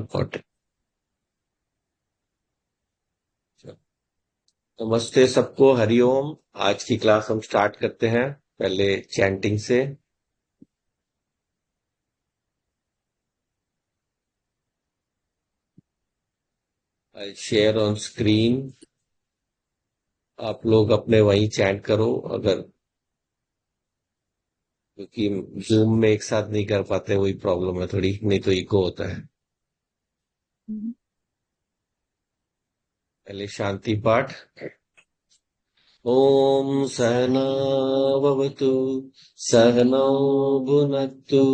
important. नमस्ते सबको, हरिओम। आज की क्लास हम स्टार्ट करते हैं पहले चैंटिंग से। I share on screen. आप लोग अपने वहीं चैंट करो, अगर क्योंकि जूम में एक साथ नहीं कर पाते, वही प्रॉब्लम है थोड़ी, नहीं तो इको होता है। पहले शांति पाठ। ओम सहना भवतु, सहनौ भुनक्तु,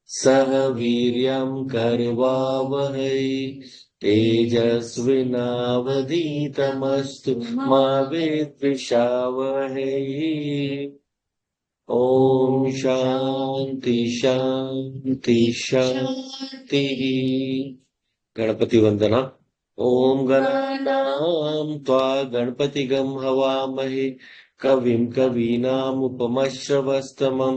सह वीर्यं करवावहै, तेजस्विनावधीतमस्तु मा विद्विषावहै। ओम शांति शांति शांति। गणपति वंदना। ओम गणानां त्वा गणपतिगं हवामहे, कविं कवीनामुपमश्रवस्तमं,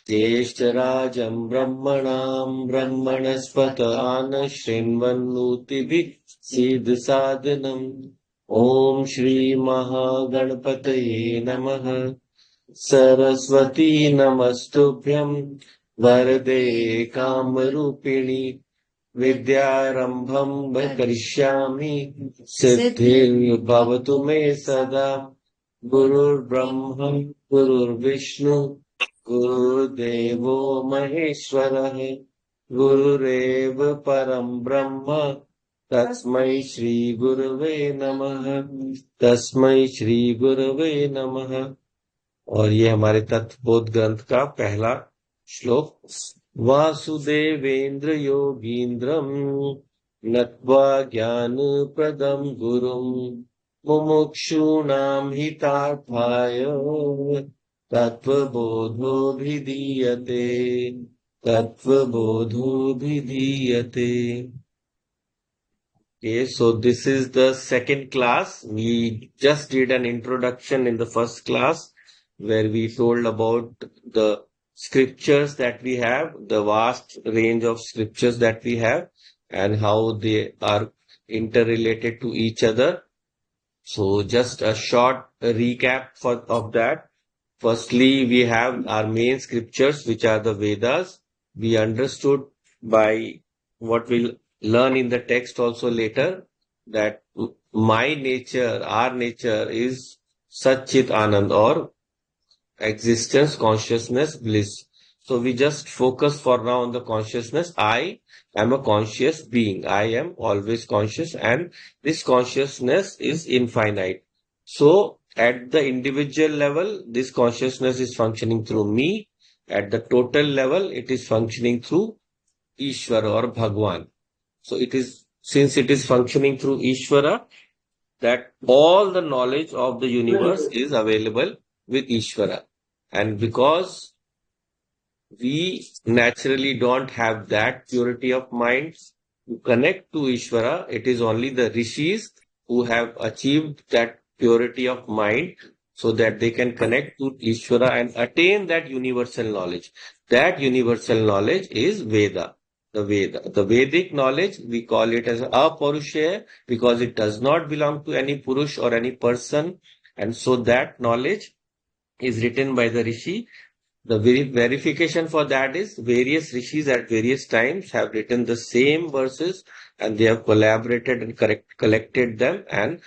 ज्येष्ठराजं ब्रह्मणां ब्रह्मणस्पत आनः शृण्वन्नोतिभिः सीदसादनम्। ओम श्री महागणपतये नमः। सरस्वती नमस्तुभ्यं, वरदे कामरूपिणी, विद्यारंभं करिष्यामि, सिद्धिर्भवतु मे सदा। गुरुर्ब्रह्मा गुरुर्विष्णु गुरुर्देवो महेश्वरः, गुरुरेव परं ब्रह्म तस्मै श्री गुरवे नमः। तस्मै श्री गुरवे नमः। और ये हमारे तत्वबोध ग्रंथ का पहला श्लोक। वासुदेवेन्द्र योगीन्द्रं नत्वा ज्ञानप्रदं गुरुं, मुमुक्षूणां हितार्थाय तत्त्वबोधोऽभिधीयते। तत्त्वबोधोऽभिधीयते। Okay, so this is the second class. We just did an introduction in the first class where we told about the scriptures that we have, the vast range of scriptures that we have, and how they are interrelated to each other. So just a short recap of that. Firstly, we have our main scriptures, which are the Vedas. We understood by what we'll learn in the text also later, that my nature, our nature is Satchit Anand, or existence, consciousness, bliss. So we just focus for now on the consciousness. I am a conscious being. I am always conscious, and this consciousness is infinite. So at the individual level, this consciousness is functioning through me. At the total level, it is functioning through Ishvara or Bhagwan. So it is, since it is functioning through Ishvara, that all the knowledge of the universe is available with Ishvara. And because we naturally don't have that purity of mind to connect to Ishvara, it is only the rishis who have achieved that purity of mind so that they can connect to Ishvara and attain that universal knowledge. That universal knowledge is Veda. The Veda. The Vedic knowledge, we call it as Aparushaya because it does not belong to any Purush or any person. And so that knowledge is written by the Rishi. The verification for that is various rishis at various times have written the same verses, and they have collaborated and collected them and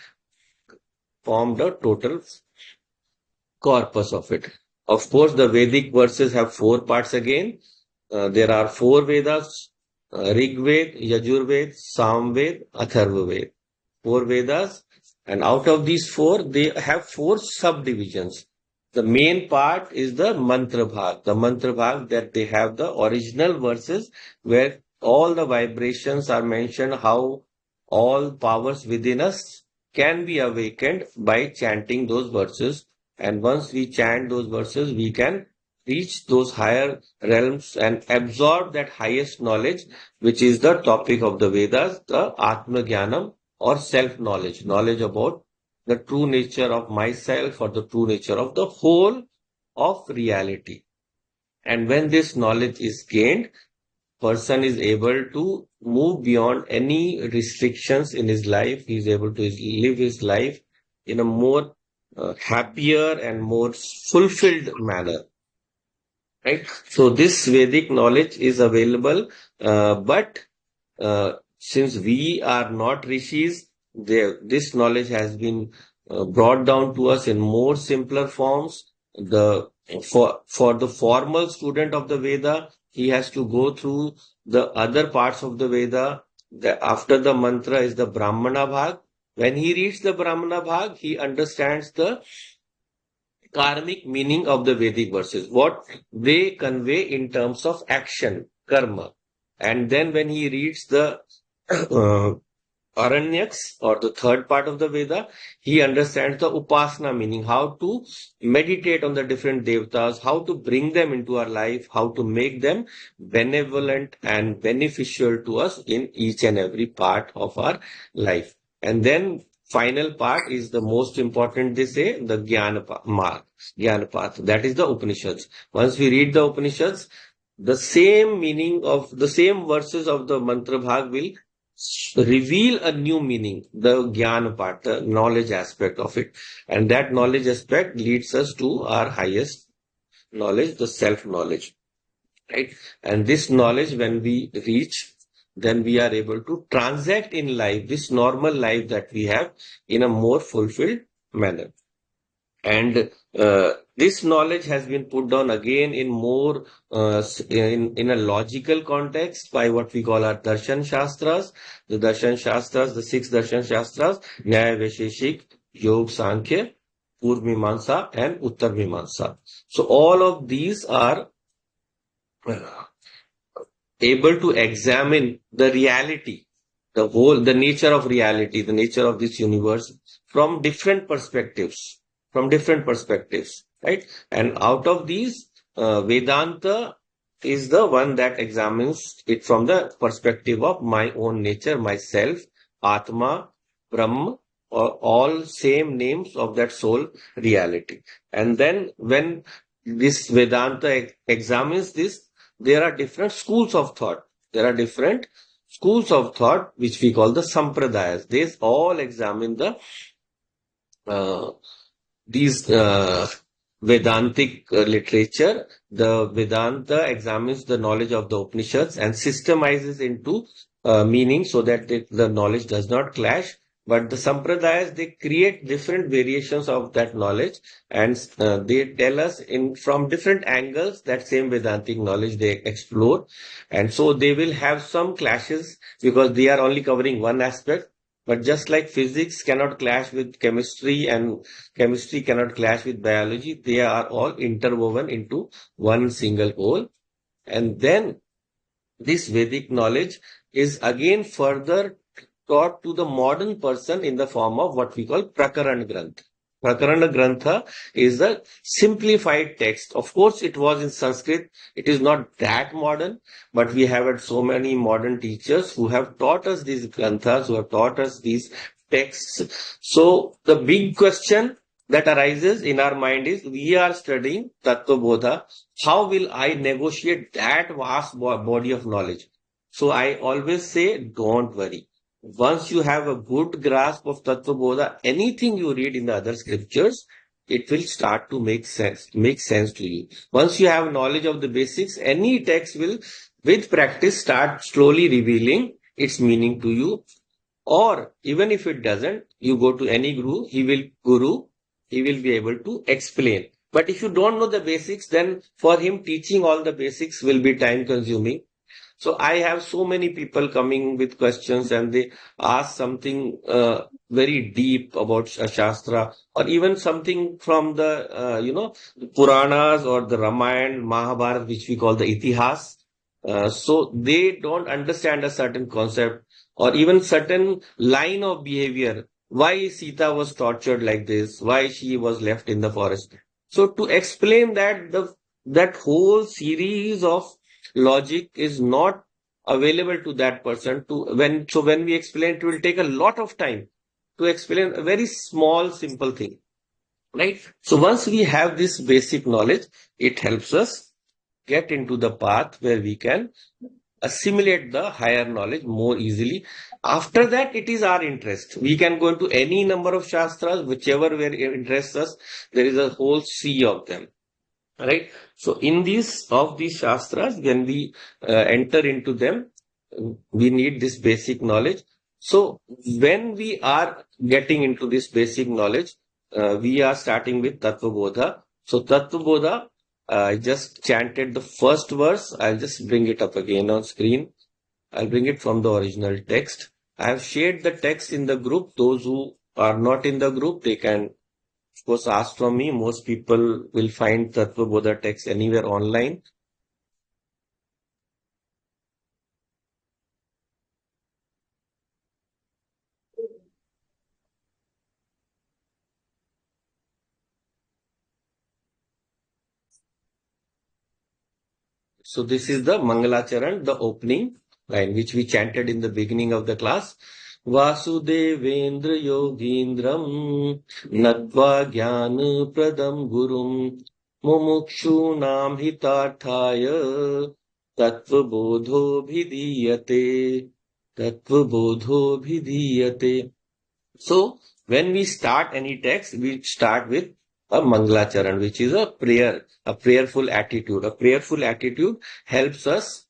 formed a total corpus of it. Of course, the Vedic verses have four parts again. There are four Vedas: Rig Ved, Yajur Ved, Sam Ved, Atharva Ved. Four Vedas, and out of these four, they have four subdivisions. The main part is the mantra bhag. The mantra bhag, that they have the original verses where all the vibrations are mentioned, how all powers within us can be awakened by chanting those verses. And once we chant those verses, we can reach those higher realms and absorb that highest knowledge, which is the topic of the Vedas, the Atma Jnanam, or self-knowledge, knowledge about the true nature of myself or the true nature of the whole of reality. And when this knowledge is gained, person is able to move beyond any restrictions in his life. He is able to live his life in a more happier and more fulfilled manner. Right? So this Vedic knowledge is available, but since we are not rishis, this knowledge has been brought down to us in more simpler forms. The for the formal student of the Veda, he has to go through the other parts of the Veda. After the mantra is the Brahmana Bhag. When he reads the Brahmana Bhag, he understands the karmic meaning of the Vedic verses, what they convey in terms of action, karma. And then when he reads the uh, Aranyaks or the third part of the Veda, he understands the Upasana meaning, how to meditate on the different devatas, how to bring them into our life, how to make them benevolent and beneficial to us in each and every part of our life. And then final part is the most important, they say, the Jnana path. That is the Upanishads. Once we read the Upanishads, the same meaning of the same verses of the mantra bhag will reveal a new meaning, the Jnana part, the knowledge aspect of it. And that knowledge aspect leads us to our highest knowledge, the self-knowledge. Right? And this knowledge, when we reach, then we are able to transact in life, this normal life that we have, in a more fulfilled manner. And this knowledge has been put down again in more in a logical context by what we call our darshan shastras. The darshan shastras, the six darshan shastras, Nyaya, Vaisheshik, Yog, Sankhya, Purv Mimamsa, and Uttar Mimamsa. So all of these are uh, able to examine the reality, the nature of reality, the nature of this universe from different perspectives, right? And out of these, Vedanta is the one that examines it from the perspective of my own nature, myself, Atma, Brahma, or all same names of that soul reality. And then when this Vedanta examines this, there are different schools of thought. There are different schools of thought which we call the Sampradayas. They all examine uh, these Vedantic literature. The Vedanta examines the knowledge of the Upanishads and systemizes into meaning so that the knowledge does not clash. But the Sampradayas, they create different variations of that knowledge, and they tell us in from different angles that same Vedantic knowledge they explore. And so they will have some clashes because they are only covering one aspect. But just like physics cannot clash with chemistry and chemistry cannot clash with biology, they are all interwoven into one single whole. And then this Vedic knowledge is again further taught to the modern person in the form of what we call Prakarana Grantha. Prakarana Grantha is a simplified text. Of course, it was in Sanskrit. It is not that modern, but we have had so many modern teachers who have taught us these granthas, who have taught us these texts. So the big question that arises in our mind is, we are studying Tattvabodha. How will I negotiate that vast body of knowledge? So I always say, don't worry. Once you have a good grasp of Tattvabodha, anything you read in the other scriptures, it will start to make sense to you. Once you have knowledge of the basics, any text will, with practice, start slowly revealing its meaning to you. Or even if it doesn't, you go to any guru, he will be able to explain. But if you don't know the basics, then for him teaching all the basics will be time consuming. So I have so many people coming with questions and they ask something very deep about a Shastra, or even something from the, Puranas or the Ramayana, Mahabharata, which we call the Itihas. So they don't understand a certain concept or even certain line of behavior. Why Sita was tortured like this? Why she was left in the forest? So to explain that, that whole series of logic is not available to that person when we explain, it will take a lot of time to explain a very small simple thing, right? So once we have this basic knowledge, it helps us get into the path where we can assimilate the higher knowledge more easily. After that, it is our interest. We can go into any number of shastras, whichever where interests us. There is a whole sea of them. Right. So in these shastras, when we enter into them, we need this basic knowledge. So when we are getting into this basic knowledge, we are starting with Tattvabodha. So Tattvabodha, I just chanted the first verse. I'll just bring it up again on screen. I'll bring it from the original text. I have shared the text in the group. Those who are not in the group, they can of course ask from me. Most people will find Tattvabodha text anywhere online. So this is the Mangalacharan, the opening line, which we chanted in the beginning of the class. Vasudevendra Yogindram Natva Jnana Pradam Gurum Mumukshunam Hitarthaya Tattvabodho Bhidiyate Tattvabodho Bhidiyate. So when we start any text, we start with a Mangalacharan, which is a prayer, a prayerful attitude. A prayerful attitude helps us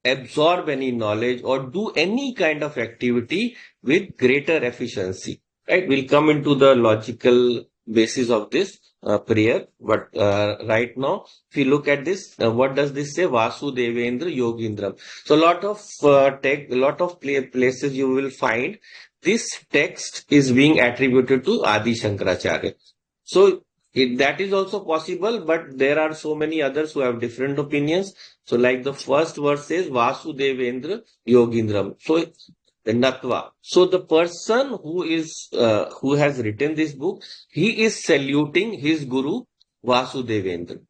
absorb any knowledge or do any kind of activity with greater efficiency. Right? We'll come into the logical basis of this prayer. But right now, if you look at this, what does this say? Vasudevendra Yogindram. So a lot of places you will find this text is being attributed to Adi Shankaracharya. So that is also possible, but there are so many others who have different opinions. So like the first verse says, Vasudevendra Yogindram. So the Natva. So the person who has written this book, he is saluting his guru Vasudevendra,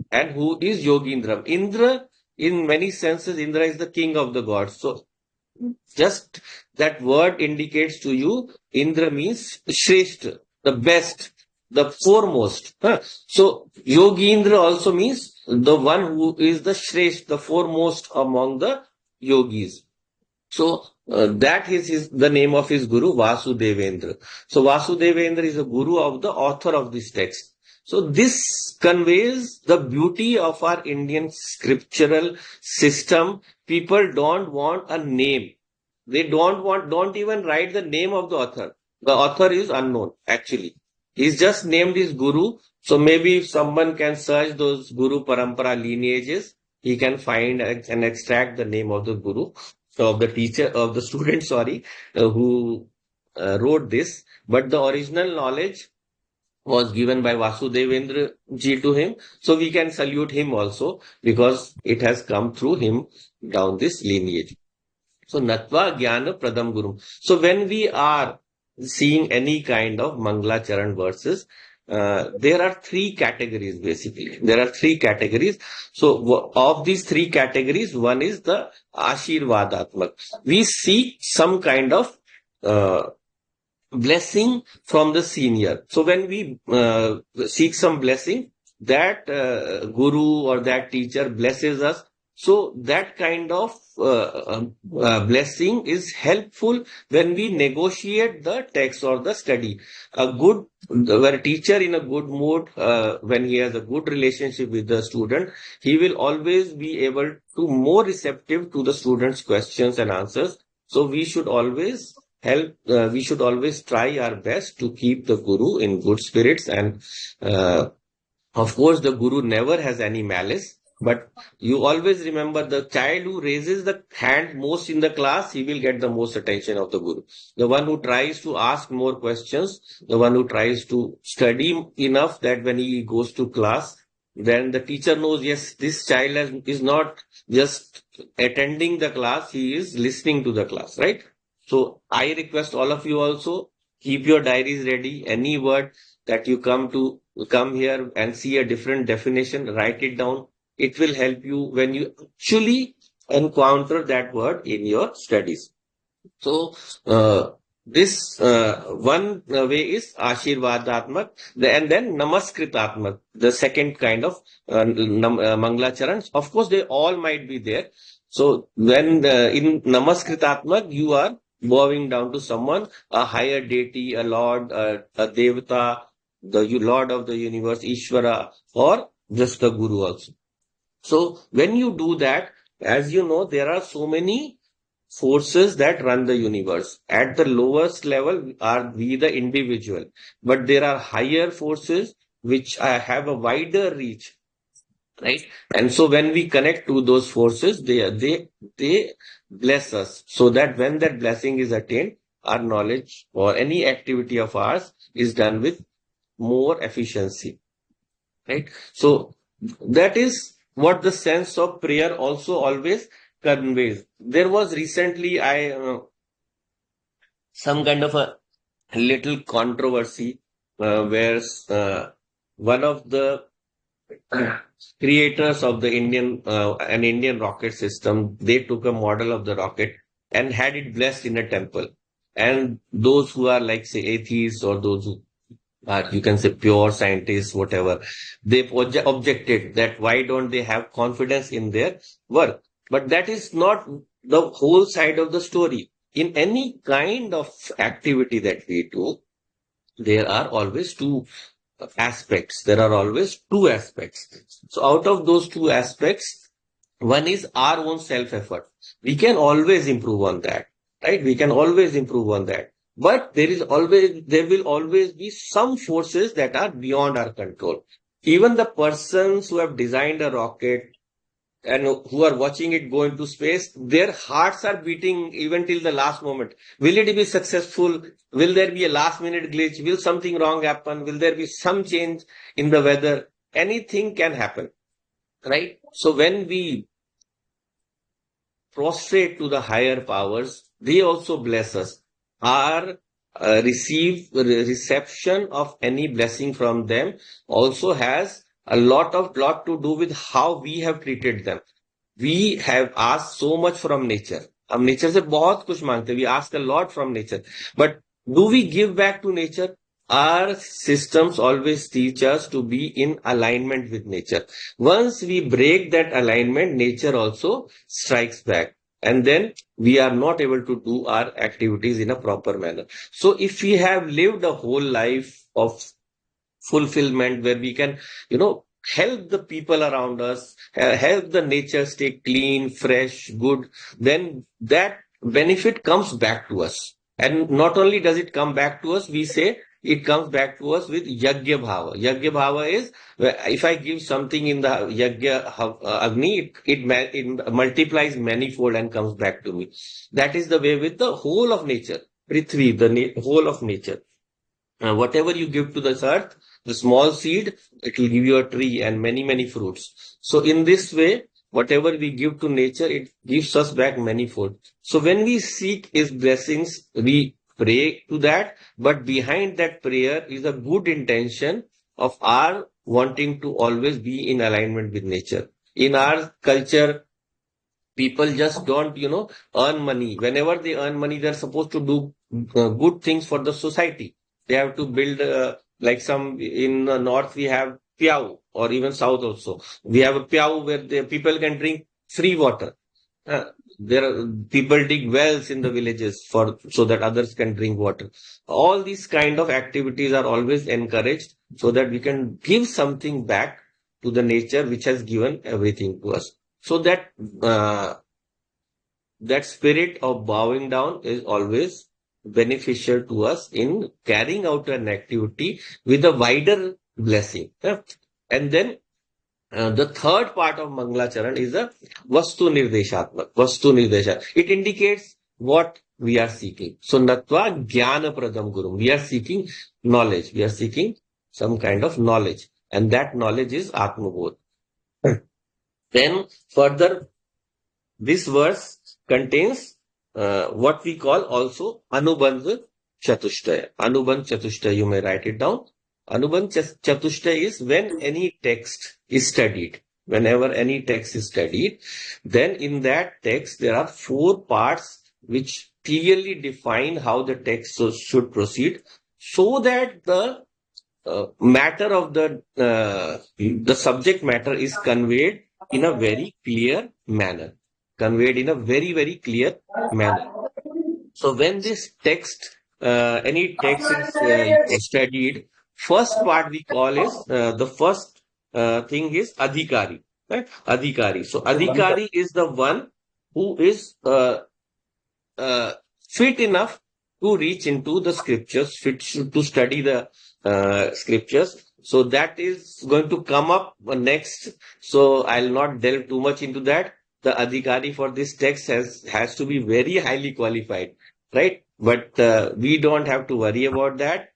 and who is Yogindram. Indra, in many senses, Indra is the king of the gods. So just that word indicates to you, Indra means Shrestha, the best, the foremost. So Yogindra also means the one who is the Shrestha, the foremost among the yogis. So that is the name of his guru, Vasudevendra. So Vasudevendra is the guru of the author of this text. So this conveys the beauty of our Indian scriptural system. People don't want a name. They don't even write the name of the author. The author is unknown, actually. He's just named his guru. So maybe if someone can search those guru parampara lineages, he can find and extract the name of the guru, of the teacher, of the student, sorry, who wrote this. But the original knowledge was given by Vasudevendra ji to him. So we can salute him also because it has come through him down this lineage. So Natva Jnana Pradam Gurum. So when we are seeing any kind of Mangala Charan verses, there are three categories basically. There are three categories. So of these three categories, one is the Ashirvadatmak. We seek some kind of blessing from the senior. So when we seek some blessing, that guru or that teacher blesses us. So that kind of blessing is helpful when we negotiate the text or the study. Where a teacher in a good mood, when he has a good relationship with the student, he will always be able to more receptive to the student's questions and answers. So we should always we should always try our best to keep the guru in good spirits. And of course, the guru never has any malice. But you always remember, the child who raises the hand most in the class, he will get the most attention of the guru. The one who tries to ask more questions, the one who tries to study enough that when he goes to class, then the teacher knows, yes, this child is not just attending the class, he is listening to the class, right? So I request all of you also, keep your diaries ready. Any word that you come here and see a different definition, write it down. It will help you when you actually encounter that word in your studies. So this one way is Ashirvadatmak, and then Namaskritatmak, the second kind of Mangala Charans. Of course, they all might be there. So when in Namaskritatmak, you are bowing down to someone, a higher deity, a lord, a devata, the lord of the universe, Ishvara, or just the guru also. So when you do that, as you know, there are so many forces that run the universe. At the lowest level are we the individual, but there are higher forces which have a wider reach, right? And so when we connect to those forces, they bless us, so that when that blessing is attained, our knowledge or any activity of ours is done with more efficiency, right? So that is what the sense of prayer also always conveys. There was recently I some kind of a little controversy where one of the creators of the an Indian rocket system, they took a model of the rocket and had it blessed in a temple. And those who are like say atheists, or those who are, you can say, pure scientists, whatever, they objected that why don't they have confidence in their work? But that is not the whole side of the story. In any kind of activity that we do, there are always two aspects. There are always two aspects. So out of those two aspects, one is our own self effort. We can always improve on that, right? We can always improve on that. But there will always be some forces that are beyond our control. Even the persons who have designed a rocket and who are watching it go into space, their hearts are beating even till the last moment. Will it be successful? Will there be a last minute glitch? Will something wrong happen? Will there be some change in the weather? Anything can happen, right? So when we prostrate to the higher powers, they also bless us. Our reception of any blessing from them also has a lot to do with how we have treated them. We have asked so much from nature. हम nature से बहुत कुछ मांगते हैं. We ask a lot from nature. But do we give back to nature? Our systems always teach us to be in alignment with nature. Once we break that alignment, nature also strikes back. And then we are not able to do our activities in a proper manner. So if we have lived a whole life of fulfillment where we can, help the people around us, help the nature stay clean, fresh, good, then that benefit comes back to us. And not only does it come back to us, we say it comes back to us with yagya bhava. Yagya bhava is if I give something in the yagya agni, it multiplies manifold and comes back to me. That is the way with the whole of nature, Prithvi, the whole of nature. Whatever you give to this earth, the small seed, it will give you a tree and many, many fruits. So in this way, whatever we give to nature, it gives us back manifold. So when we seek his blessings, we pray to that, but behind that prayer is a good intention of our wanting to always be in alignment with nature. In our culture, people just don't, earn money. Whenever they earn money, they're supposed to do good things for the society. They have to build, like some in the north, we have Piao, or even south also. We have a Piao where the people can drink free water. There are people dig wells in the villages so that others can drink water. All these kind of activities are always encouraged so that we can give something back to the nature which has given everything to us. So that spirit of bowing down is always beneficial to us in carrying out an activity with a wider blessing. And then the third part of Mangalacharan is the Vastu Nirdeshatmak. Vastu Nirdesha. It indicates what we are seeking. So Natva Jnana Pradam Guru. We are seeking knowledge. We are seeking some kind of knowledge. And that knowledge is Atmabodh. Then further, this verse contains what we call also Anubandha Chatushtaya. Anubandha Chatushtaya, you may write it down. Anubandha Chatushtaya is when any text is studied. Whenever any text is studied, then in that text there are 4 parts which clearly define how the text should proceed, so that the matter of the subject matter is conveyed in a very clear manner. conveyed in a very, very clear manner. So when this text, any text is studied, first part we call is the first thing is adhikari, right? Adhikari. So adhikari is the one who is uh, fit enough to reach into the scriptures, fit to study the scriptures. So that is going to come up next. So I'll not delve too much into that. The adhikari for this text has to be very highly qualified, right? But we don't have to worry about that.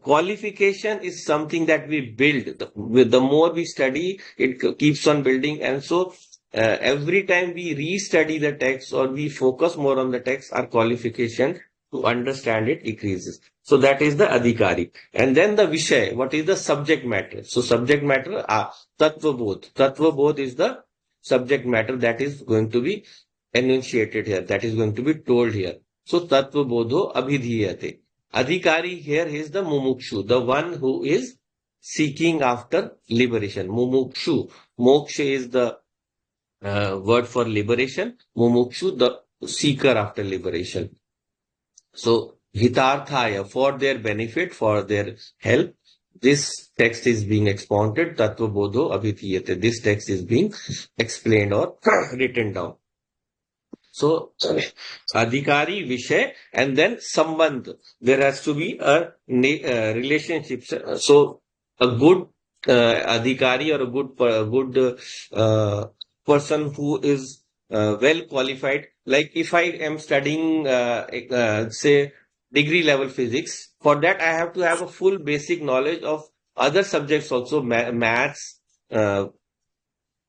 Qualification is something that we build. With the more we study, it keeps on building, and so every time we restudy the text or we focus more on the text, our qualification to understand it decreases. So that is the adhikari. And then the vishay, what is the subject matter? So subject matter, tattvabodha. Tattvabodha is the subject matter that is going to be enunciated here, that is going to be told here. So tattvabodho abhidhiyate. Adhikari here is the mumukshu, the one who is seeking after liberation. Mumukshu. Moksha is the word for liberation. Mumukshu, the seeker after liberation. So, hitarthaya, for their benefit, for their help, this text is being expounded. Tattvabodho abhidhiyate. This text is being explained or written down. So, adhikari, vishay, and then sambandh. There has to be a relationship. So, a good adhikari or a good person who is well qualified. Like if I am studying, say, degree level physics, for that I have to have a full basic knowledge of other subjects also, maths,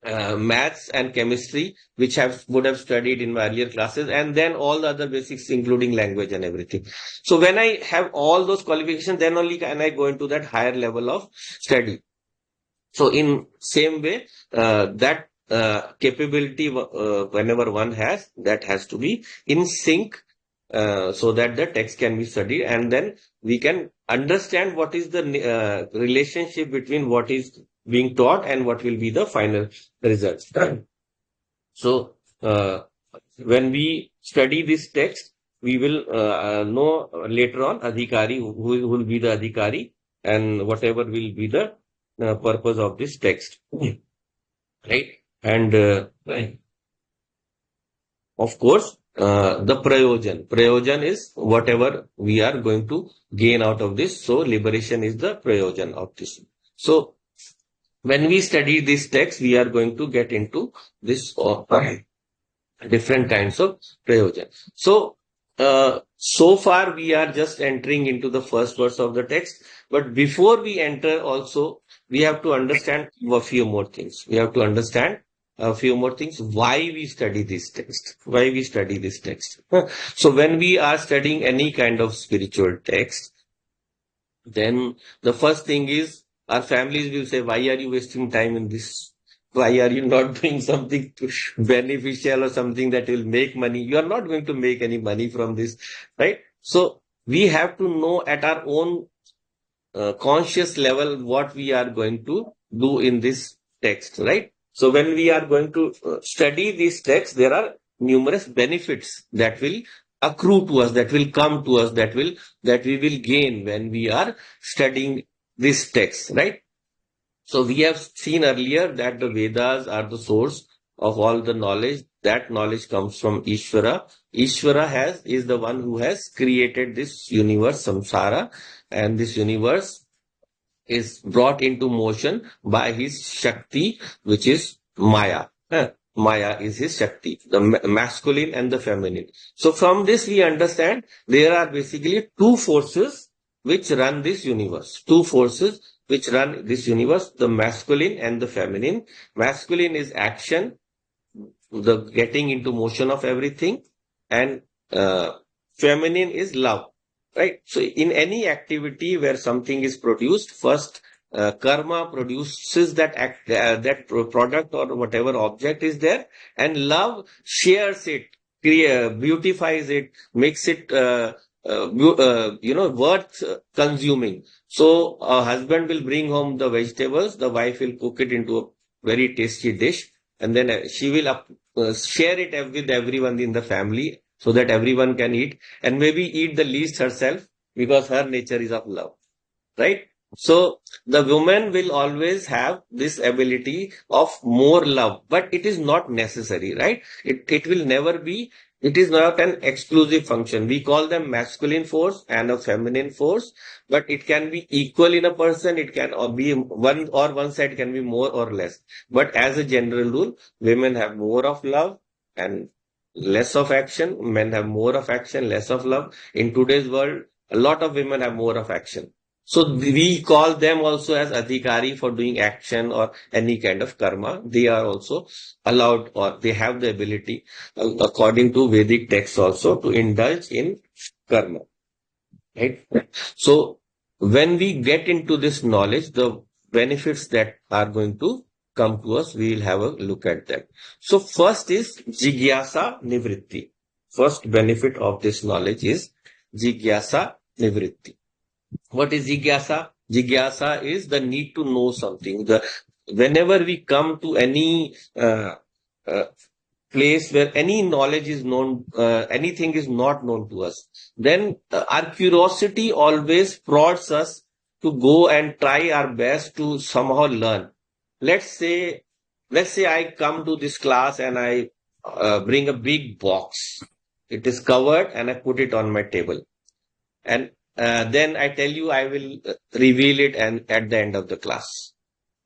maths and chemistry, which would have studied in my earlier classes, and then all the other basics, including language and everything. So when I have all those qualifications, then only can I go into that higher level of study. So in same way, that capability, whenever one has, that has to be in sync, so that the text can be studied, and then we can understand what is the relationship between what is being taught and what will be the final results. So when we study this text, we will know later on adhikari, who will be the adhikari, and whatever will be the purpose of this text, right? And of course, the prayojan is whatever we are going to gain out of this. So liberation is the prayojan of this. So when we study this text, we are going to get into this different kinds of prayojan. So so far we are just entering into the first verse of the text, but before we enter also, we have to understand a few more things. We have to understand a few more things. Why we study this text? Why we study this text? So when we are studying any kind of spiritual text, then the first thing is our families will say, why are you wasting time in this? Why are you not doing something beneficial or something that will make money? You are not going to make any money from this, right? So we have to know at our own conscious level what we are going to do in this text, right? So when we are going to study this text, there are numerous benefits that will accrue to us, that will come to us, that we will gain when we are studying this text, right? So we have seen earlier that the Vedas are the source of all the knowledge. That knowledge comes from Ishvara. Ishvara is the one who has created this universe, samsara, and this universe is brought into motion by his Shakti, which is Maya. Maya is his Shakti, the masculine and the feminine. So from this we understand there are basically two forces which run this universe. Two forces which run this universe, the masculine and the feminine. Masculine is action, the getting into motion of everything, and feminine is love, right? So in any activity where something is produced, first karma produces that product or whatever object is there, and love shares it, beautifies it, makes it worth consuming. So a husband will bring home the vegetables, the wife will cook it into a very tasty dish, and then she will share it with everyone in the family so that everyone can eat, and maybe eat the least herself because her nature is of love, right? So the woman will always have this ability of more love, but it is not necessary, right? It will never be, it is not an exclusive function. We call them masculine force and a feminine force, but it can be equal in a person. It can be one side can be more or less. But as a general rule, women have more of love and less of action. Men have more of action, less of love. In today's world, a lot of women have more of action. So we call them also as adhikari for doing action or any kind of karma. They are also allowed, or they have the ability, according to Vedic texts also, to indulge in karma. Right? So when we get into this knowledge, the benefits that are going to come to us, we will have a look at that. So first is jigyasa nivritti. First benefit of this knowledge is jigyasa nivritti. What is jigyasa? Jigyasa is the need to know something. Whenever we come to any uh, place where any knowledge is known, anything is not known to us, then our curiosity always prods us to go and try our best to somehow learn. Let's say, let's say I come to this class and I bring a big box. It is covered and I put it on my table. And then I tell you I will reveal it and at the end of the class.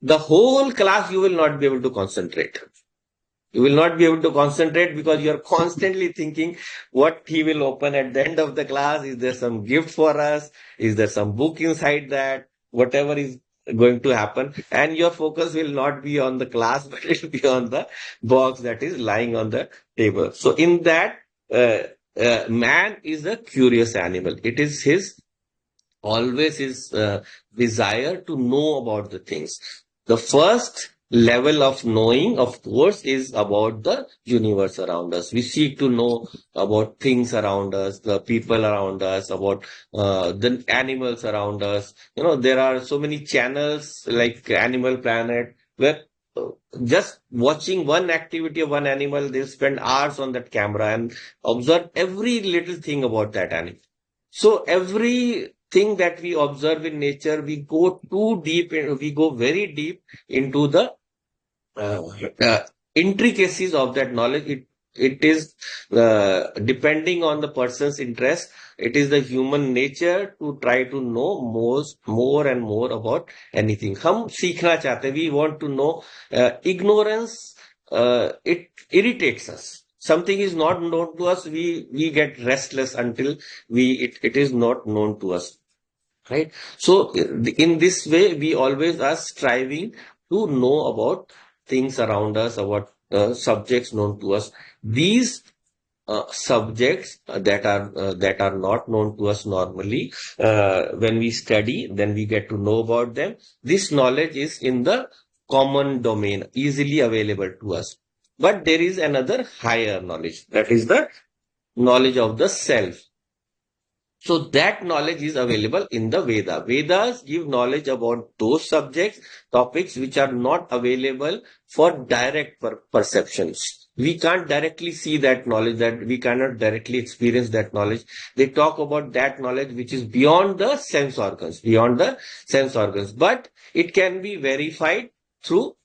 The whole class you will not be able to concentrate. You will not be able to concentrate because you are constantly thinking what he will open at the end of the class. Is there some gift for us? Is there some book inside that? Whatever is going to happen. And your focus will not be on the class, but it will be on the box that is lying on the table. So in that, man is a curious animal. It is his always his desire to know about the things. The first level of knowing, of course, is about the universe around us. We seek to know about things around us, the people around us, about the animals around us. You know, there are so many channels like Animal Planet where uh, just watching one activity of one animal, they'll spend hours on that camera and observe every little thing about that animal. So everything that we observe in nature, we go too deep, we go very deep into the uh, uh, intricacies of that knowledge. It is depending on the person's interest. It is the human nature to try to know more and more about anything. हम सीखना चाहते हैं. We want to know. Ignorance, it irritates us. Something is not known to us, we get restless until it is not known to us, right? So in this way, we always are striving to know about things around us, about subjects known to us. These subjects that are not known to us normally, when we study, then we get to know about them. This knowledge is in the common domain, easily available to us. But there is another higher knowledge, that is the knowledge of the self. So that knowledge is available in the Veda. Vedas give knowledge about those subjects, topics which are not available for direct perceptions. We can't directly see that knowledge, that we cannot directly experience that knowledge. They talk about that knowledge which is beyond the sense organs, beyond the sense organs. But it can be verified through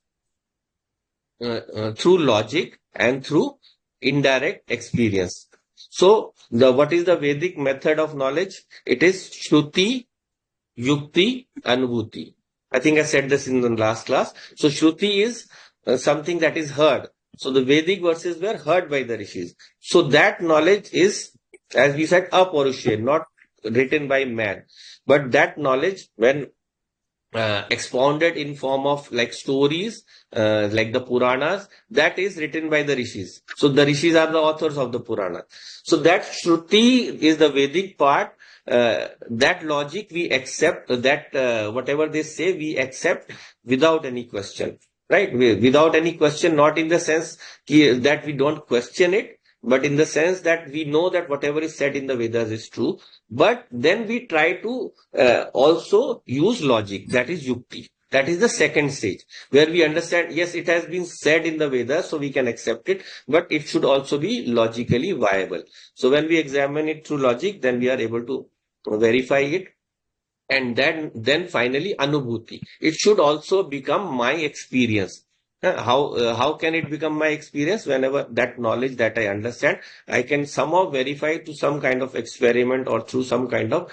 through logic and through indirect experience. So, what is the Vedic method of knowledge? It is Shruti, Yukti, Anubhuti. I think I said this in the last class. So, Shruti is something that is heard. So, the Vedic verses were heard by the rishis. So, that knowledge is, as we said, apaurushya, not written by man. But that knowledge, when expounded in form of like stories, like the Puranas, that is written by the rishis. So the rishis are the authors of the Purana. So that Shruti is the Vedic part. That logic we accept, that whatever they say we accept without any question, right? Without any question, not in the sense that we don't question it, but in the sense that we know that whatever is said in the Vedas is true. But then we try to also use logic, that is yukti. That is the second stage where we understand, yes, it has been said in the Vedas, so we can accept it, but it should also be logically viable. So when we examine it through logic, then we are able to verify it. And then finally, anubhuti. It should also become my experience. How can it become my experience? Whenever that knowledge that I understand, I can somehow verify to some kind of experiment or through some kind of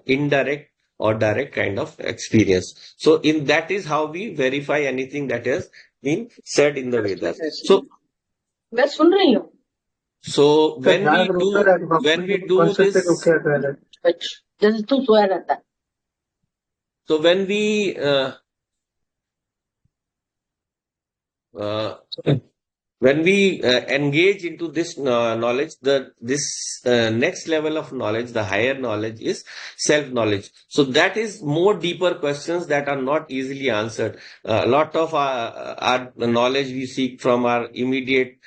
indirect or direct kind of experience. So in that is how we verify anything that has been said in the Vedas. So मैं सुन रही हूँ so when we do this, जैसे तू सोया रहता है so when we uh, when we engage into this knowledge, this next level of knowledge, the higher knowledge is self-knowledge. So that is more deeper questions that are not easily answered. A lot of our knowledge we seek from our immediate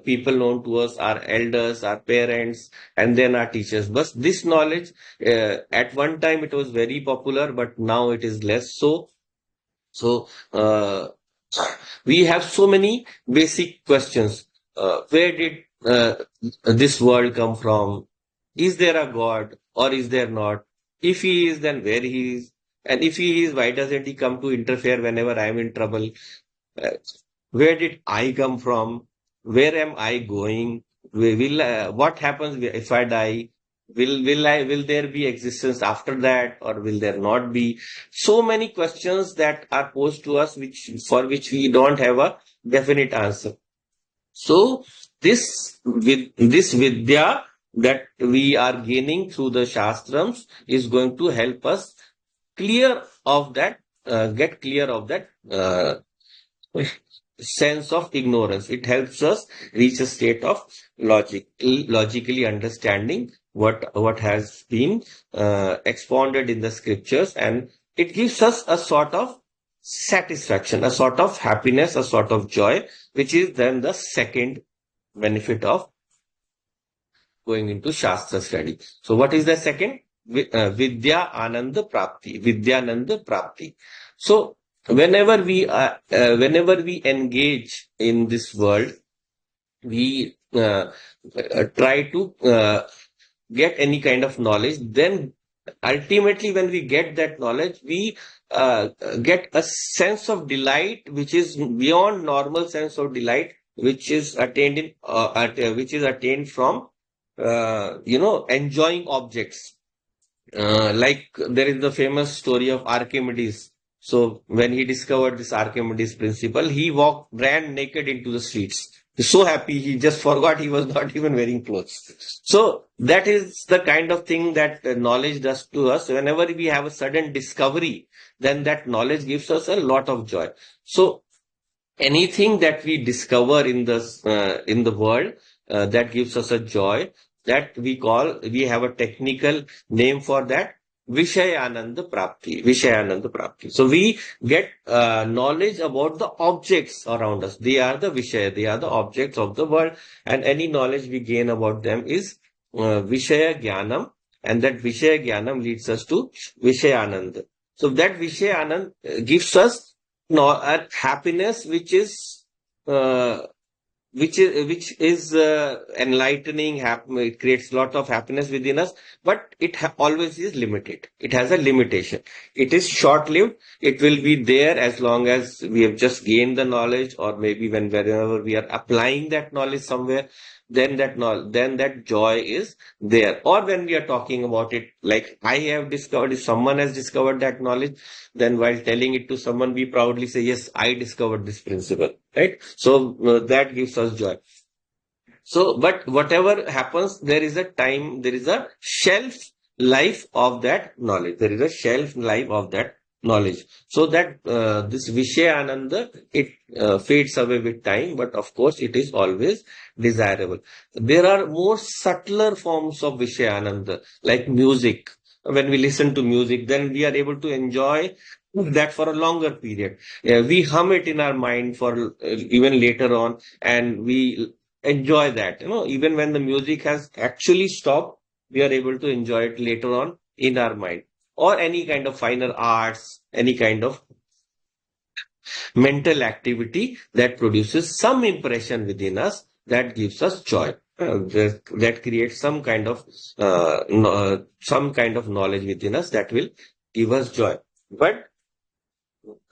people known to us, our elders, our parents, and then our teachers. But this knowledge, at one time it was very popular, but now it is less so. So we have so many basic questions. Where did this world come from? Is there a God or is there not? If he is, then where he is? And if he is, why doesn't he come to interfere whenever I am in trouble? Uh, where did I come from? Where am I going? What happens if I die? Will there be existence after that, or will there not be? So many questions that are posed to us, for which we don't have a definite answer. So this vidya that we are gaining through the shastrams is going to help us clear of that, get clear of that sense of ignorance. It helps us reach a state of logically understanding what has been expounded in the scriptures, and it gives us a sort of satisfaction, a sort of happiness, a sort of joy, which is then the second benefit of going into Shastra study. So what is the second? Vidya Ananda Prapti, Vidyananda Prapti. So whenever we engage in this world, we try to get any kind of knowledge. Then ultimately, when we get that knowledge, we get a sense of delight, which is beyond normal sense of delight, which is which is attained from enjoying objects. Like there is the famous story of Archimedes. So when he discovered this Archimedes principle, he ran naked into the streets. He's so happy, he just forgot he was not even wearing clothes. So that is the kind of thing that knowledge does to us. Whenever we have a sudden discovery, then that knowledge gives us a lot of joy. So anything that we discover in the world that gives us a joy, that we have a technical name for that, Vishayananda Prapti. So we get knowledge about the objects around us. They are the Vishaya, they are the objects of the world, and any knowledge we gain about them is Vishaya Jnanam, and that Vishaya Jnanam leads us to Vishayananda. So that Vishayananda gives us a happiness which is enlightening. It creates a lot of happiness within us, but it always is limited. It has a limitation. It is short-lived. It will be there as long as we have just gained the knowledge, or maybe whenever we are applying that knowledge somewhere, then that joy is there. Or when we are talking about it, like I have discovered, if someone has discovered that knowledge, then while telling it to someone, we proudly say, yes, I discovered this principle, right? So that gives us joy. So, but whatever happens, there is a time, there is a shelf life of that knowledge. There is a shelf life of that knowledge. So that this Vishaya Ananda, it fades away with time, but of course it is always desirable. There are more subtler forms of Vishaya Ananda, like music. When we listen to music, then we are able to enjoy that for a longer period. We hum it in our mind for even later on, and we enjoy that. Even when the music has actually stopped, we are able to enjoy it later on in our mind. Or any kind of finer arts, any kind of mental activity that produces some impression within us that gives us joy. That creates some kind of knowledge within us that will give us joy. But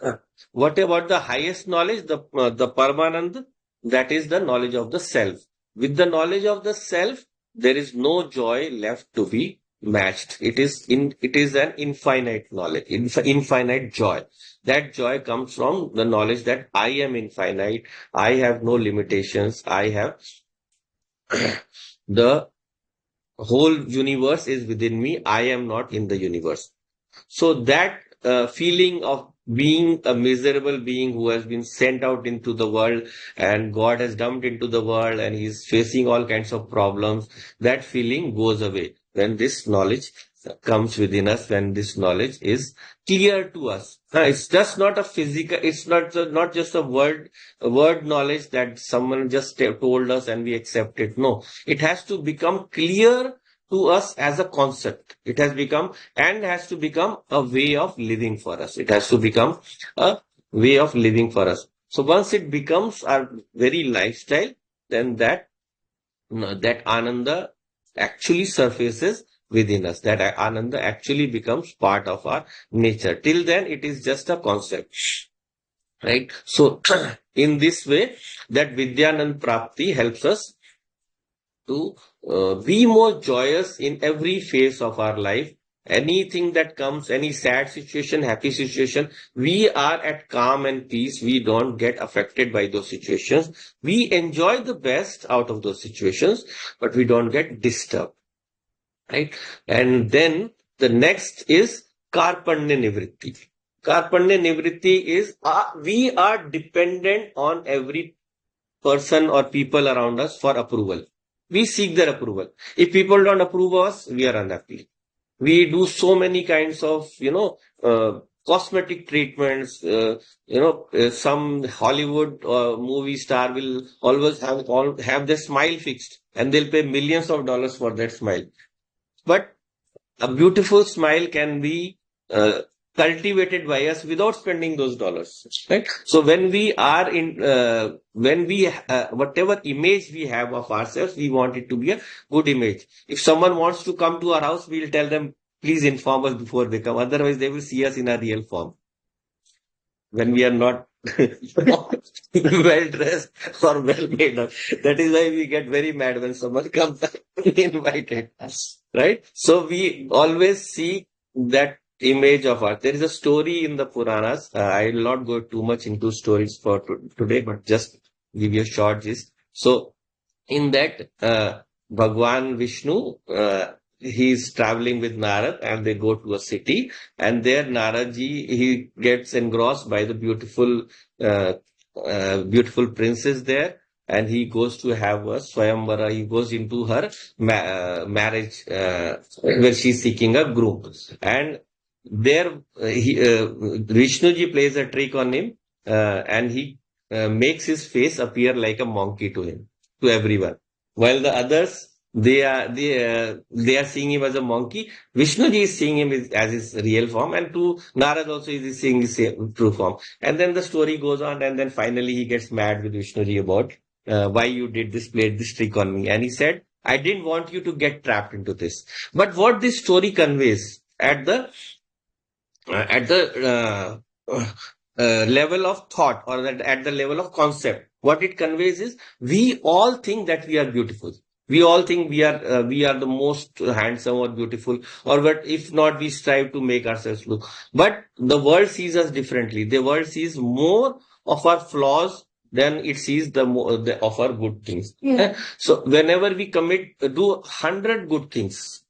uh, what about the highest knowledge, the Paramanand? That is the knowledge of the self. With the knowledge of the self, there is no joy left to be matched. It is an infinite knowledge, infinite joy. That joy comes from the knowledge that I am infinite. I have no limitations. I have the whole universe is within me. I am not in the universe. So that feeling of being a miserable being who has been sent out into the world and God has dumped into the world and he's facing all kinds of problems, that feeling goes away when this knowledge comes within us, when this knowledge is clear to us. It's just not a physical, it's not just a word knowledge that someone just told us and we accept it. No, it has to become clear to us as a concept. It has become and has to become a way of living for us. It has to become a way of living for us. So once it becomes our very lifestyle, then that ananda actually surfaces within us. That ananda actually becomes part of our nature. Till then, it is just a concept, right? So in this way, that Vidyanand Prapti helps us to be more joyous in every phase of our life. Anything that comes, any sad situation, happy situation, we are at calm and peace. We don't get affected by those situations. We enjoy the best out of those situations, but we don't get disturbed, right? And then the next is Karpanya Nivritti. Karpanya Nivritti is we are dependent on every person or people around us for approval. We seek their approval. If people don't approve of us, we are unhappy. We do so many kinds of, cosmetic treatments. Some Hollywood movie star will always have their smile fixed, and they'll pay millions of dollars for that smile. But a beautiful smile can be cultivated by us without spending those dollars, right? So when we are whatever image we have of ourselves, we want it to be a good image. If someone wants to come to our house, we'll tell them, please inform us before they come. Otherwise, they will see us in our real form when we are not well dressed or well made up. That is why we get very mad when someone comes invited us, right? So we always see that image of art. There is a story in the Puranas. I will not go too much into stories for today, but just give you a short gist. So in that, Bhagwan Vishnu, he's traveling with Narad and they go to a city, and there Naradji, he gets engrossed by the beautiful princess there, and he goes to have a Swayamvara. He goes into her marriage, where she's seeking a groom. And there, Vishnuji plays a trick on him, and he makes his face appear like a monkey to him, to everyone. While the others, they are seeing him as a monkey. Vishnuji is seeing him as his real form, and to Narad also is seeing his true form. And then the story goes on, and then finally he gets mad with Vishnuji about why you played this trick on me. And he said, I didn't want you to get trapped into this. But what this story conveys at the level of thought, or at the level of concept, what it conveys is we all think that we are beautiful. We all think we are the most handsome or beautiful, or but if not, we strive to make ourselves look. But the world sees us differently. The world sees more of our flaws than it sees of our good things. Yeah. So whenever we do 100 good things,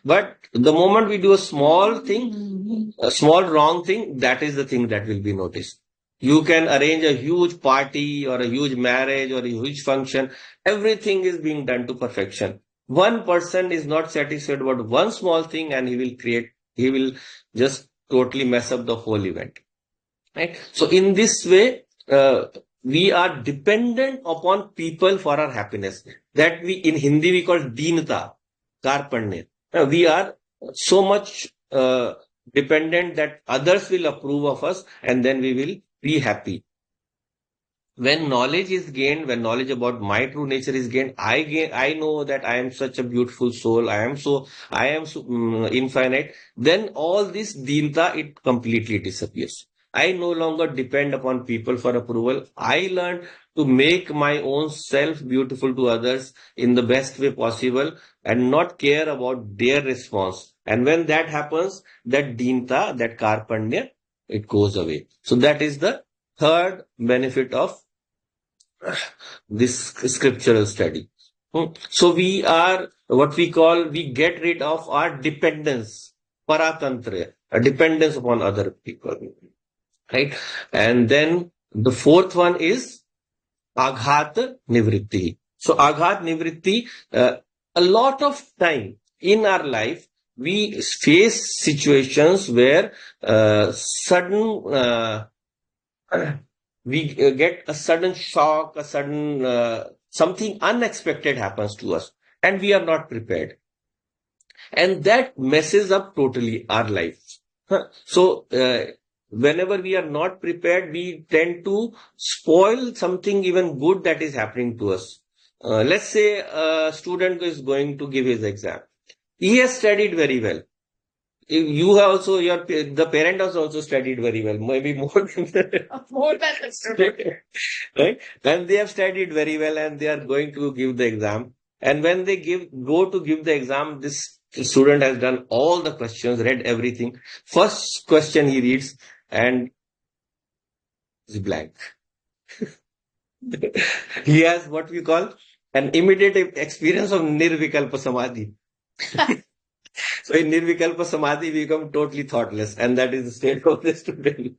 but the moment we do a small thing, a small wrong thing, that is the thing that will be noticed. You can arrange a huge party or a huge marriage or a huge function. Everything is being done to perfection. One person is not satisfied about one small thing, and he will just totally mess up the whole event. Right? So in this way, we are dependent upon people for our happiness. That in Hindi we call Deenata, Karpanya. We are so much dependent that others will approve of us, and then we will be happy. When knowledge is gained, when knowledge about my true nature is gained, I know that I am such a beautiful soul. I am so, infinite. Then all this dinta, it completely disappears. I no longer depend upon people for approval. I learn to make my own self beautiful to others in the best way possible and not care about their response. And when that happens, that dinta, that karpanya, it goes away. So that is the third benefit of this scriptural study. So we are what we call, we get rid of our dependence, paratantra, a dependence upon other people, right? And then the fourth one is aghat nivritti. So aghat nivritti, a lot of time in our life, we face situations where sudden we get a sudden shock, a sudden something unexpected happens to us, and we are not prepared, and that messes up totally our lives. So whenever we are not prepared, we tend to spoil something even good that is happening to us. Let's say a student is going to give his exam. He has studied very well. You have also, the parent has also studied very well, maybe more than more than the student, right? And they have studied very well, and they are going to give the exam. And when they go to give the exam, this student has done all the questions, read everything. First question he reads, and is blank. He has what we call an immediate experience of nirvikalpa samadhi. So in nirvikalpa samadhi, we become totally thoughtless, and that is the state of the student.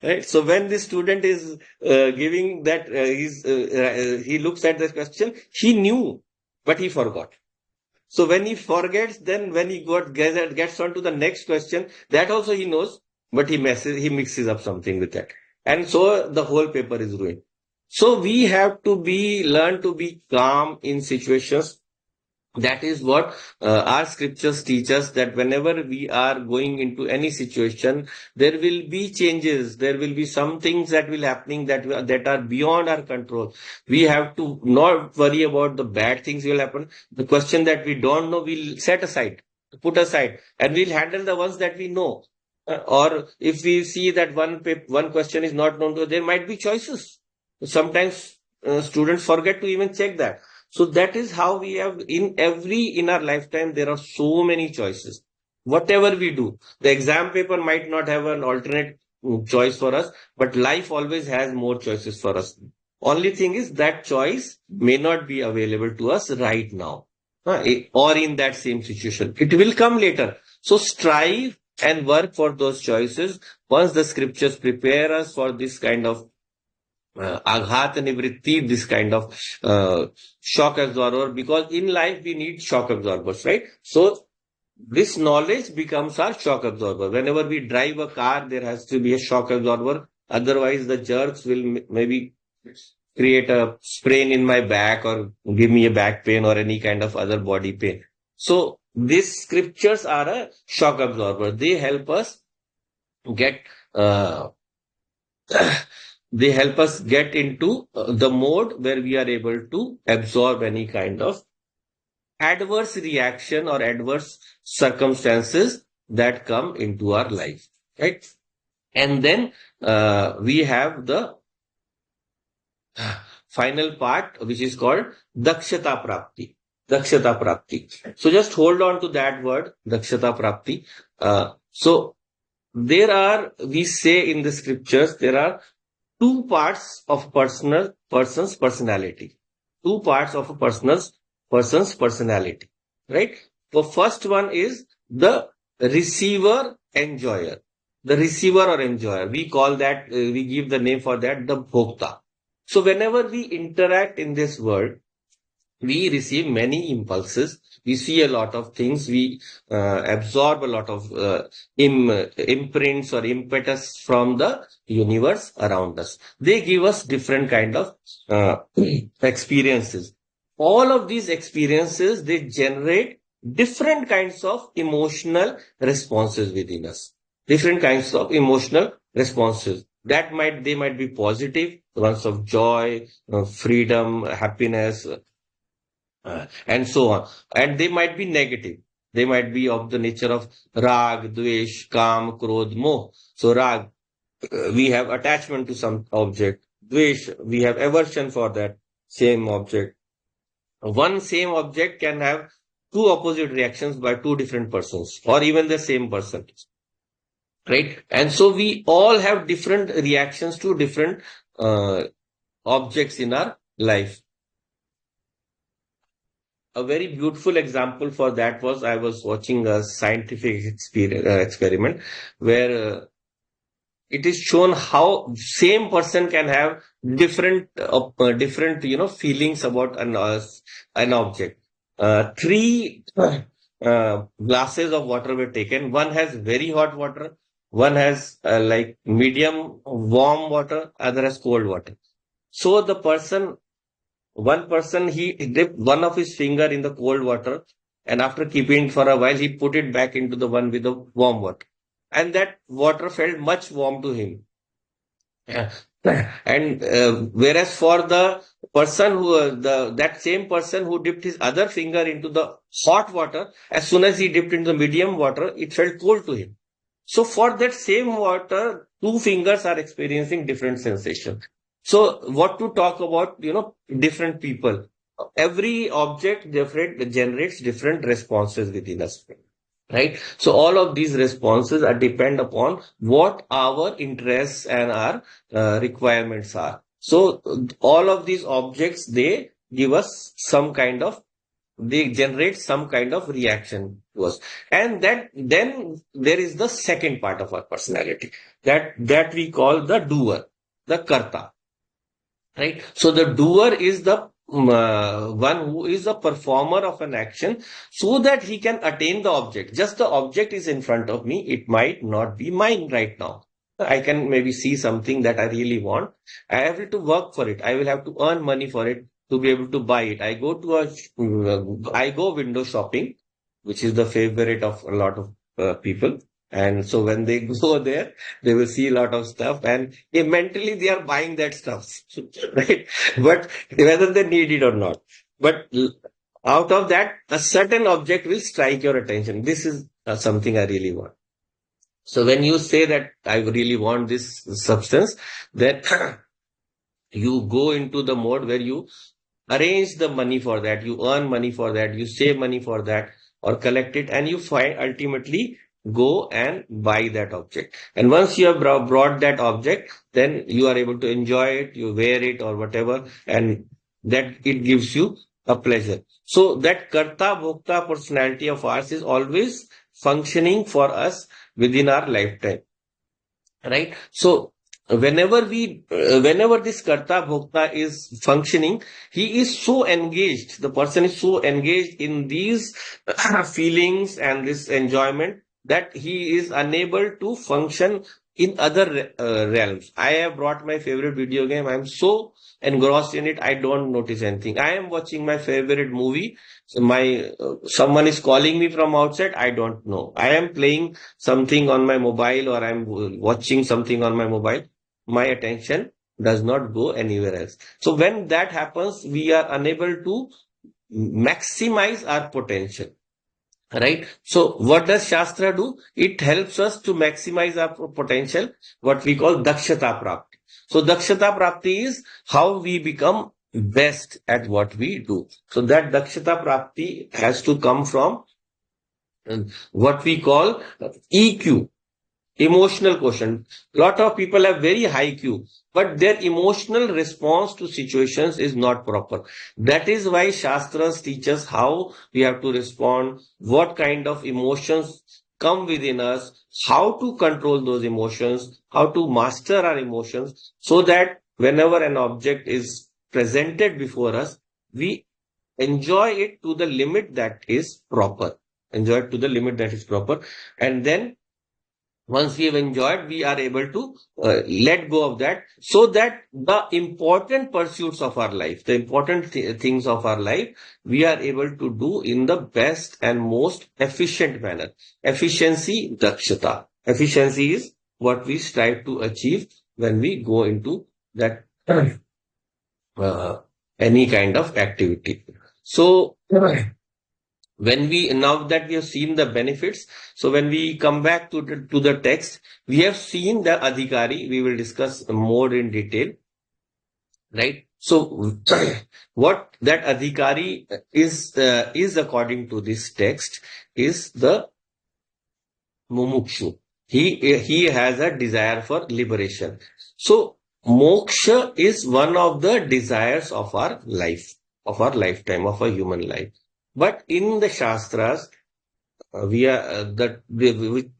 Right. So when the student is giving that, he looks at the question, he knew, but he forgot. So when he forgets, then when he gets on to the next question, that also he knows, but he mixes up something with that. And so the whole paper is ruined. So we have to learn to be calm in situations. That is what our scriptures teach us, that whenever we are going into any situation, there will be changes. There will be some things that will happening that are beyond our control. We have to not worry about the bad things will happen. The question that we don't know, we'll put aside, and we'll handle the ones that we know. Or if we see that one question is not known to us, there might be choices. Sometimes students forget to even check that. So that is how we have in our lifetime, there are so many choices. Whatever we do, the exam paper might not have an alternate choice for us, but life always has more choices for us. Only thing is that choice may not be available to us right now, or in that same situation. It will come later. So strive and work for those choices. Once the scriptures prepare us for this kind of aghat nivritti, this kind of shock absorber, because in life we need shock absorbers, right? So this knowledge becomes our shock absorber. Whenever we drive a car, there has to be a shock absorber. Otherwise, the jerks will maybe create a sprain in my back or give me a back pain or any kind of other body pain. So these scriptures are a shock absorber. They help us get they help us get into the mode where we are able to absorb any kind of adverse reaction or adverse circumstances that come into our life, right? And then we have the final part, which is called dakshata prapti. Dakshata prapti. So just hold on to that word, dakshata prapti. So we say in the scriptures, there are two parts of person's personality. Two parts of a person's personality, right? The first one is the receiver enjoyer. The receiver or enjoyer. We call that, we give the name for that, the bhokta. So whenever we interact in this world, we receive many impulses. We see a lot of things. We absorb a lot of imprints or impetus from the universe around us. They give us different kind of experiences. All of these experiences, they generate different kinds of emotional responses within us. Different kinds of emotional responses. They might be positive, ones of joy, freedom, happiness, and so on. And they might be negative. They might be of the nature of rag, dvesh, kam, krodh, moh. So rag, we have attachment to some object. Dvesh, we have aversion for that same object. One same object can have two opposite reactions by two different persons or even the same person, right? And so we all have different reactions to different uh, objects in our life. A very beautiful example for that was I was watching a scientific experiment where it is shown how same person can have different feelings about an object. Three glasses of water were taken. One has very hot water, one has like medium warm water, other has cold water. So one person, he dipped one of his finger in the cold water, and after keeping it for a while, he put it back into the one with the warm water. And that water felt much warm to him. Yeah. And whereas for the person that same person who dipped his other finger into the hot water, as soon as he dipped into the medium water, it felt cold to him. So for that same water, two fingers are experiencing different sensations. So what to talk about, different people. Every object generates different responses within us. Right. So all of these responses are depend upon what our interests and our requirements are. So all of these objects, they give us they generate some kind of reaction to us. And then there is the second part of our personality that we call the doer, the karta. Right. So the doer is the one who is a performer of an action so that he can attain the object. Just the object is in front of me. It might not be mine right now. I can maybe see something that I really want. I have to work for it. I will have to earn money for it to be able to buy it. I go window shopping, which is the favorite of a lot of people. And so when they go there, they will see a lot of stuff, and mentally they are buying that stuff, right? But whether they need it or not. But out of that, a certain object will strike your attention. This is something I really want. So when you say that I really want this substance, then you go into the mode where you arrange the money for that, you earn money for that, you save money for that, or collect it, and you find ultimately go and buy that object. And once you have brought that object, then you are able to enjoy it, you wear it or whatever, and that it gives you a pleasure. So that karta bhokta personality of ours is always functioning for us within our lifetime, right? So whenever this karta bhokta is functioning, he is so engaged, the person is so engaged in these feelings and this enjoyment that he is unable to function in other realms. I have brought my favorite video game. I'm so engrossed in it, I don't notice anything. I am watching my favorite movie. So someone is calling me from outside. I don't know. I am playing something on my mobile, or I'm watching something on my mobile. My attention does not go anywhere else. So when that happens, we are unable to maximize our potential. Right. So what does Shastra do? It helps us to maximize our potential, what we call Dakshata Prapti. So Dakshata Prapti is how we become best at what we do. So that Dakshata Prapti has to come from what we call EQ. Emotional quotient. Lot of people have very high Q, but their emotional response to situations is not proper. That is why Shastras teach us how we have to respond, what kind of emotions come within us, how to control those emotions, how to master our emotions, so that whenever an object is presented before us, we enjoy it to the limit that is proper. Enjoy it to the limit that is proper. And then Once we have enjoyed, we are able to let go of that, so that the important pursuits of our life, the important things of our life, we are able to do in the best and most efficient manner. Efficiency, dakshata. Efficiency is what we strive to achieve when we go into that uh, any kind of activity. So, when we, now that we have seen the benefits, so when we come back to the text, we have seen the adhikari. We will discuss more in detail, right? So what that adhikari is according to this text is the mumukshu. He has a desire for liberation. So moksha is one of the desires of our life, of our lifetime, of a human life. But in the Shastras, we are that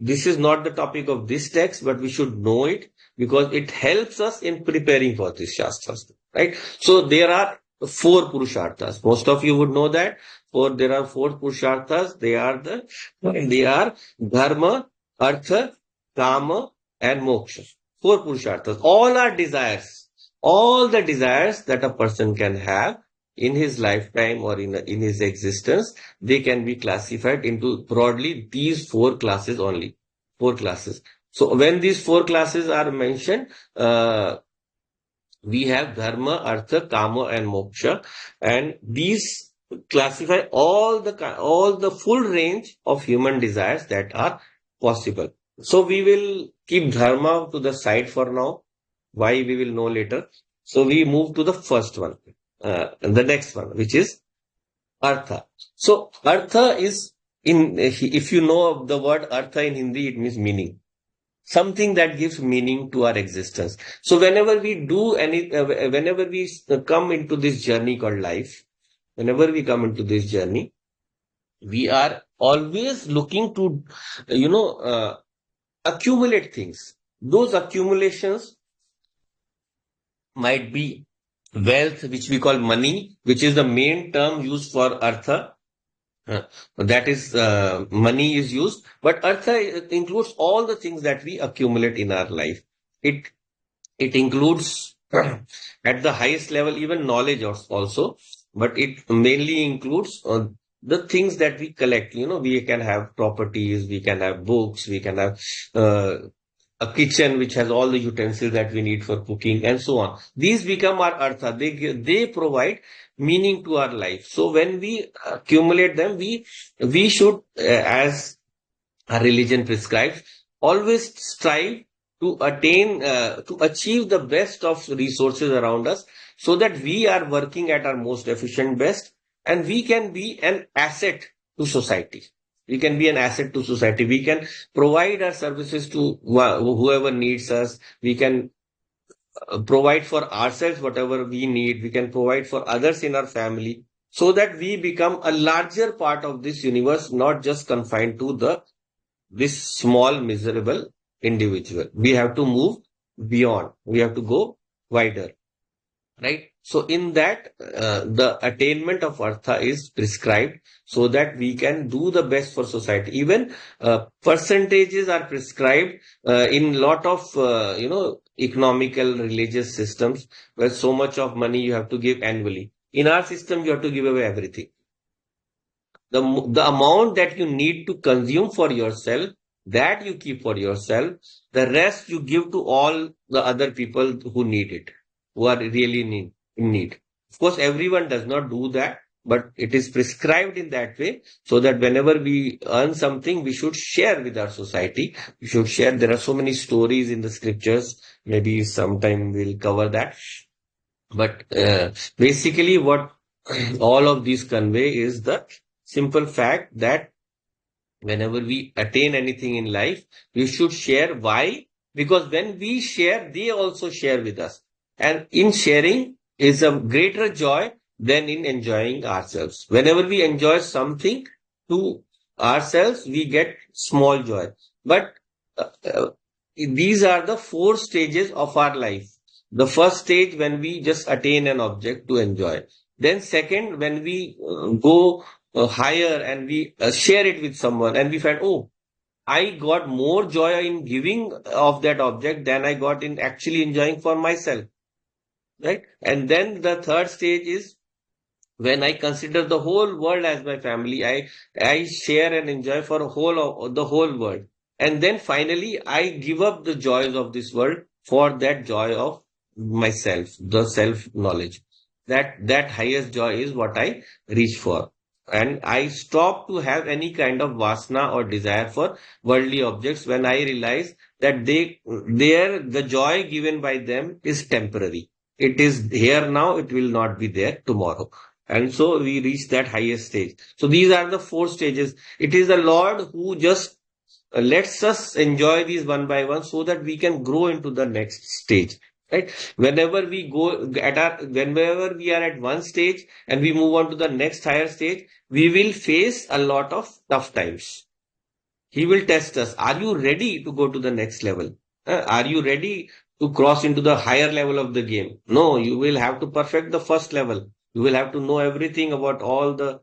this is not the topic of this text, but we should know it because it helps us in preparing for this Shastras, right? So there are four Purusharthas. Most of you would know that. There are four Purusharthas. They are Dharma, Artha, Kama, and Moksha. Four Purusharthas. All are desires. All the desires that a person can have in his lifetime or in his existence, they can be classified into broadly these four classes only. Four classes. So when these four classes are mentioned, we have dharma, artha, kama, and moksha, and these classify all the full range of human desires that are possible. So we will keep dharma to the side for now. Why, we will know later. So we move to the first one, the next one, which is artha. So artha is if you know the word artha in Hindi, it means meaning, something that gives meaning to our existence. So whenever we do whenever we come into this journey called life, whenever we come into this journey, we are always looking to, accumulate things. Those accumulations might be wealth, which we call money, which is the main term used for artha. That is, money is used, but artha includes all the things that we accumulate in our life. It includes at the highest level even knowledge also, but it mainly includes the things that we collect. We can have properties, we can have books, we can have uh, a kitchen which has all the utensils that we need for cooking and so on. These become our artha. They provide meaning to our life. So when we accumulate them, we should, as our religion prescribes, always strive to achieve the best of resources around us, so that we are working at our most efficient best, and we can be an asset to society. We can be an asset to society. We can provide our services to whoever needs us. We can provide for ourselves whatever we need. We can provide for others in our family, so that we become a larger part of this universe, not just confined to this small miserable individual. We have to move beyond. We have to go wider, right? So in that, the attainment of artha is prescribed, so that we can do the best for society. Even percentages are prescribed in lot of economical religious systems, where so much of money you have to give annually. In our system, you have to give away everything. The amount that you need to consume for yourself, that you keep for yourself. The rest you give to all the other people who need it, who are really in need. Of course, everyone does not do that, but it is prescribed in that way, so that whenever we earn something, we should share with our society. We should share. There are so many stories in the scriptures. Maybe sometime we'll cover that. But basically, what all of these convey is the simple fact that whenever we attain anything in life, we should share. Why? Because when we share, they also share with us. And in sharing is a greater joy than in enjoying ourselves. Whenever we enjoy something to ourselves, we get small joy. But these are the four stages of our life. The first stage, when we just attain an object to enjoy. Then second, when we go higher and we share it with someone, and we find, oh, I got more joy in giving of that object than I got in actually enjoying for myself, right? And then the third stage is when I consider the whole world as my family. I share and enjoy for the whole world. And then finally, I give up the joys of this world for that joy of myself, the self knowledge. That highest joy is what I reach for. And I stop to have any kind of vasana or desire for worldly objects when I realize that the joy given by them is temporary. It is here now, it will not be there tomorrow. And so we reach that highest stage. So these are the four stages. It is the Lord who just lets us enjoy these one by one so that we can grow into the next stage. Right? Whenever we are at one stage and we move on to the next higher stage, we will face a lot of tough times. He will test us. Are you ready to go to the next level? Are you ready to cross into the higher level of the game? No, you will have to perfect the first level. You will have to know everything about all the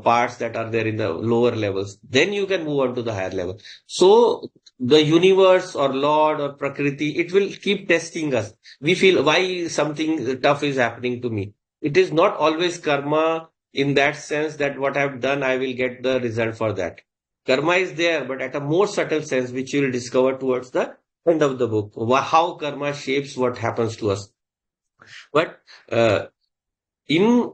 parts that are there in the lower levels. Then you can move on to the higher level. So the universe or Lord or Prakriti, it will keep testing us. We feel why something tough is happening to me. It is not always karma in that sense that what I've done, I will get the result for that. Karma is there, but at a more subtle sense, which you will discover towards the end of the book. How karma shapes what happens to us. But in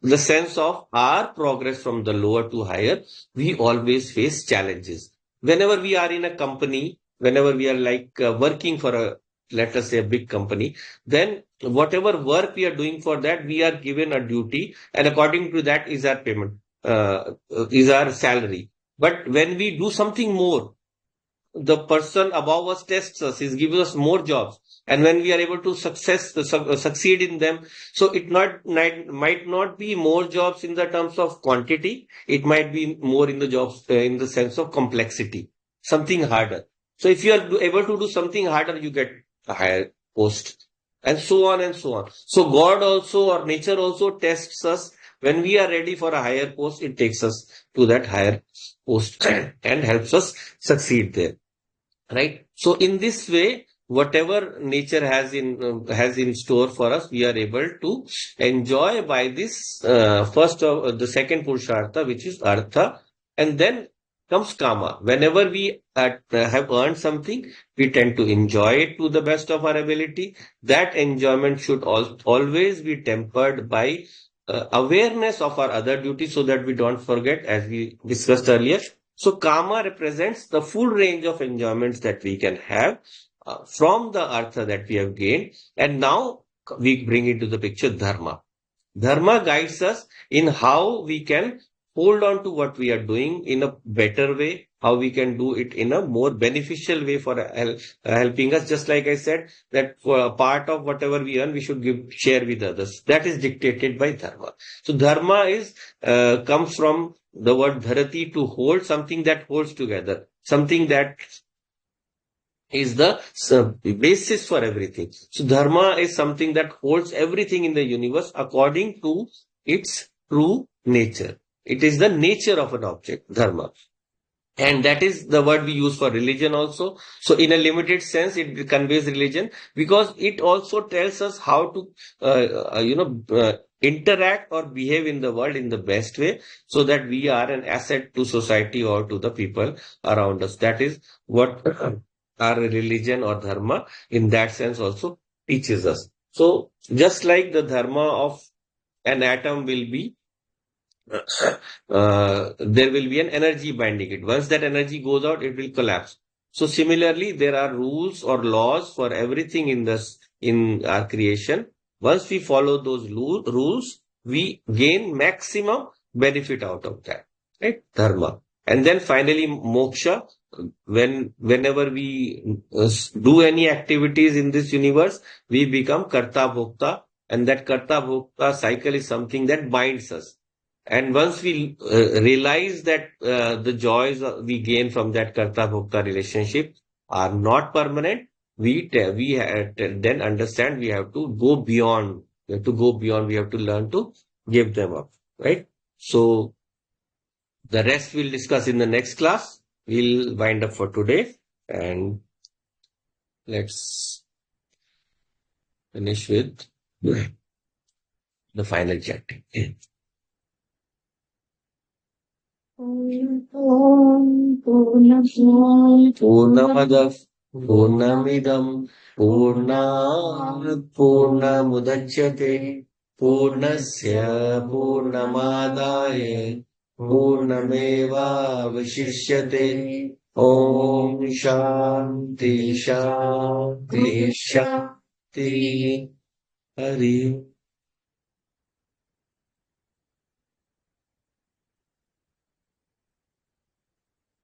the sense of our progress from the lower to higher, we always face challenges. Whenever we are in a company, whenever we are working for let us say a big company, then whatever work we are doing for that, we are given a duty, and according to that is our payment, is our salary. But when we do something more, the person above us tests us, is giving us more jobs. And when we are able to succeed in them, so might not be more jobs in the terms of quantity. It might be more in the jobs, in the sense of complexity, something harder. So if you are able to do something harder, you get a higher post, and so on and so on. So God also, or nature also tests us. When we are ready for a higher post, it takes us to that higher post and helps us succeed there. Right? So in this way, whatever nature has in store for us, we are able to enjoy by this first of the second Purushartha, which is Artha, and then comes Kama. Whenever we have earned something, we tend to enjoy it to the best of our ability. That enjoyment should always be tempered by awareness of our other duties, so that we don't forget, as we discussed earlier. So karma represents the full range of enjoyments that we can have from the artha that we have gained. And now we bring into the picture dharma. Dharma guides us in how we can hold on to what we are doing in a better way, how we can do it in a more beneficial way for helping us. Just like I said, that for a part of whatever we earn, we should share with others. That is dictated by dharma. So dharma comes from the word dharati, to hold, something that holds together, something that is the basis for everything. So dharma is something that holds everything in the universe according to its true nature. It is the nature of an object, dharma. And that is the word we use for religion also. So in a limited sense, it conveys religion, because it also tells us how to, interact or behave in the world in the best way, so that we are an asset to society or to the people around us. That is what our religion or dharma in that sense also teaches us. So just like the dharma of an atom will be, there will be an energy binding it. Once that energy goes out, it will collapse. So similarly, there are rules or laws for everything in our creation. Once we follow those rules, we gain maximum benefit out of that. Right? Dharma. And then finally, moksha. Whenever we do any activities in this universe, we become karta bhokta, and that karta bhokta cycle is something that binds us. And once we realize that the joys we gain from that karta bhokta relationship are not permanent, we then understand we have to go beyond. We have to go beyond. We have to learn to give them up. Right? So the rest we'll discuss in the next class. we'll wind up for today and let's finish with the final chanting. Purnamadav Purnamidam Purnat Purnamudachyate Purnasya Purnamadaya Purnameva Vashishyate Om Shanti Shanti Shanti Hari